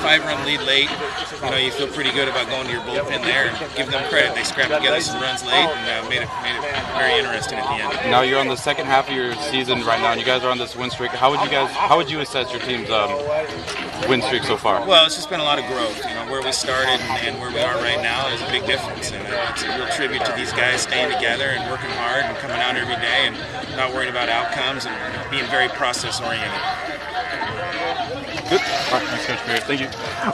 5-run lead late, you feel pretty good about going to your bullpen there and give them credit. They scrapped together some runs late and made it very interesting at the end. Now you're on the second half of your season right now, and you guys are on this win streak. How would you assess your team's win streak so far? Well, it's just been a lot of growth. Where we started and where we are right now is a big difference, and it's a real tribute to these guys staying together and working hard and coming out every day and not worrying about outcomes and being very process oriented. Good. All right, thanks, Coach. Thank you.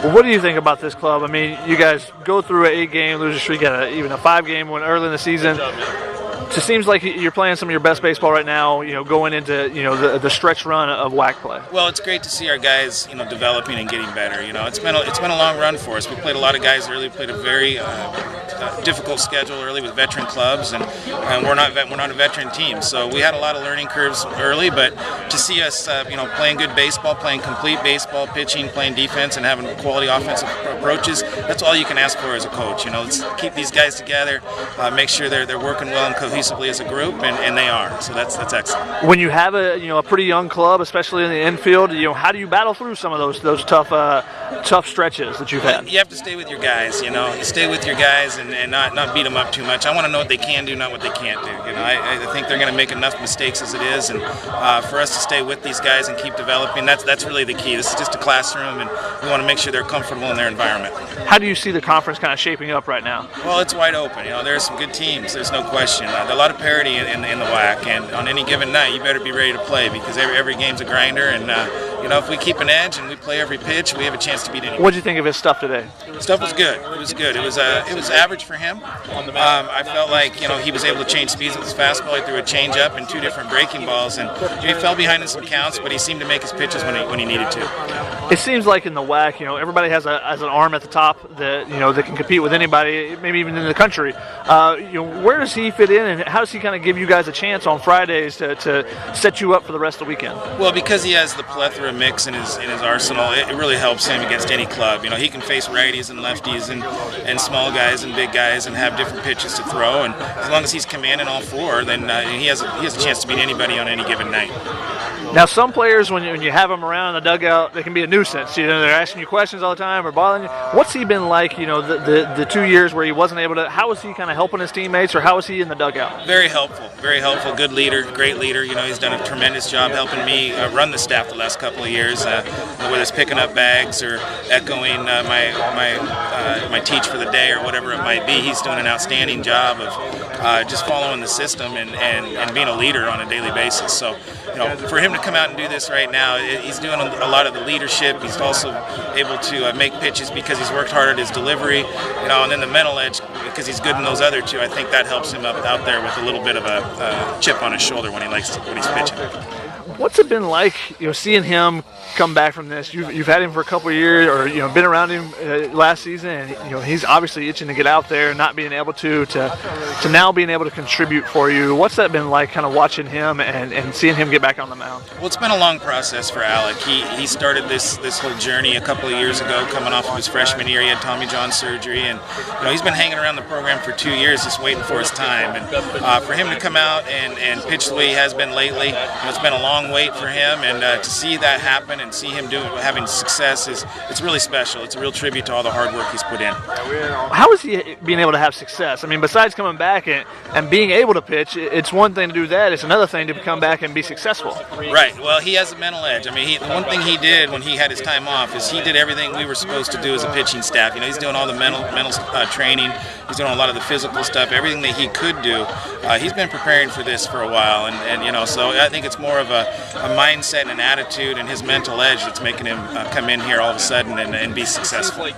Well, what do you think about this club? I mean, you guys go through an 8-game losing streak, even a 5-game one early in the season. It just seems like you're playing some of your best baseball right now, going into, the stretch run of WAC play. Well, it's great to see our guys, developing and getting better. It's been a long run for us. We played a lot of guys early. We played a very difficult schedule early with veteran clubs, and we're not a veteran team. So we had a lot of learning curves early, but to see us, playing good baseball, playing complete baseball, pitching, playing defense, and having quality offensive approaches, that's all you can ask for as a coach. Let's keep these guys together, make sure they're working well and cohesively as a group, and they are. So that's excellent. When you have a pretty young club, especially in the infield, how do you battle through some of those tough stretches that you've had? You have to stay with your guys. You stay with your guys and not beat them up too much. I want to know what they can do, not what they can't do. I think they're going to make enough mistakes as it is, and for us to stay with these guys and keep developing, that's really the key. This is just a classroom, and we want to make sure they're comfortable in their environment. How do you see the conference kind of shaping up right now? Well, it's wide open. There are some good teams. There's no question. There's a lot of parity in the WAC, and on any given night, you better be ready to play because every game's a grinder, and if we keep an edge and we play every pitch, we have a chance to beat anyone. What did you think of his stuff today? Stuff was good. It was good. It was average for him. I felt like he was able to change speeds with his fastball. He threw a changeup and 2 different breaking balls, and he fell behind in some counts, but he seemed to make his pitches when he needed to. It seems like in the WAC, everybody has an arm at the top that that can compete with anybody, maybe even in the country. Where does he fit in, and how does he kind of give you guys a chance on Fridays to set you up for the rest of the weekend? Well, because he has the plethora mix in his arsenal, it really helps him against any club. He can face righties and lefties and small guys and big guys and have different pitches to throw, and as long as he's commanding all 4, then he has a chance to beat anybody on any given night. Now, some players, when you have them around in the dugout, they can be a nuisance. They're asking you questions all the time or bothering you. What's he been like, the 2 years where he wasn't able to – how is he kind of helping his teammates, or how is he in the dugout? Very helpful. Good leader, great leader. He's done a tremendous job helping me run the staff the last couple of years, whether it's picking up bags or echoing my teach for the day or whatever it might be. He's doing an outstanding job of just following the system and being a leader on a daily basis. So, for him to come out and do this right now, he's doing a lot of the leadership. He's also able to make pitches because he's worked hard at his delivery, and then the mental edge because he's good in those other 2. I think that helps him out there with a little bit of a chip on his shoulder when he's pitching. What's it been like, seeing him come back from this? You've had him for a couple of years, or been around him last season, and he's obviously itching to get out there, and not being able to now being able to contribute for you. What's that been like, kind of watching him and seeing him get back on the mound? Well, it's been a long process for Alec. He started this whole journey a couple of years ago, coming off of his freshman year. He had Tommy John surgery, and he's been hanging around the program for 2 years, just waiting for his time. And for him to come out and pitch the way he has been lately, it's been a long wait for him, and to see that happen and see him having success it's really special. It's a real tribute to all the hard work he's put in. How is he being able to have success? I mean, besides coming back and being able to pitch, it's one thing to do that. It's another thing to come back and be successful. Right. Well, he has a mental edge. I mean, the one thing he did when he had his time off is he did everything we were supposed to do as a pitching staff. He's doing all the mental training. He's doing a lot of the physical stuff, everything that he could do. He's been preparing for this for a while, and so I think it's more of a mindset and an attitude and his mental edge that's making him come in here all of a sudden and be successful.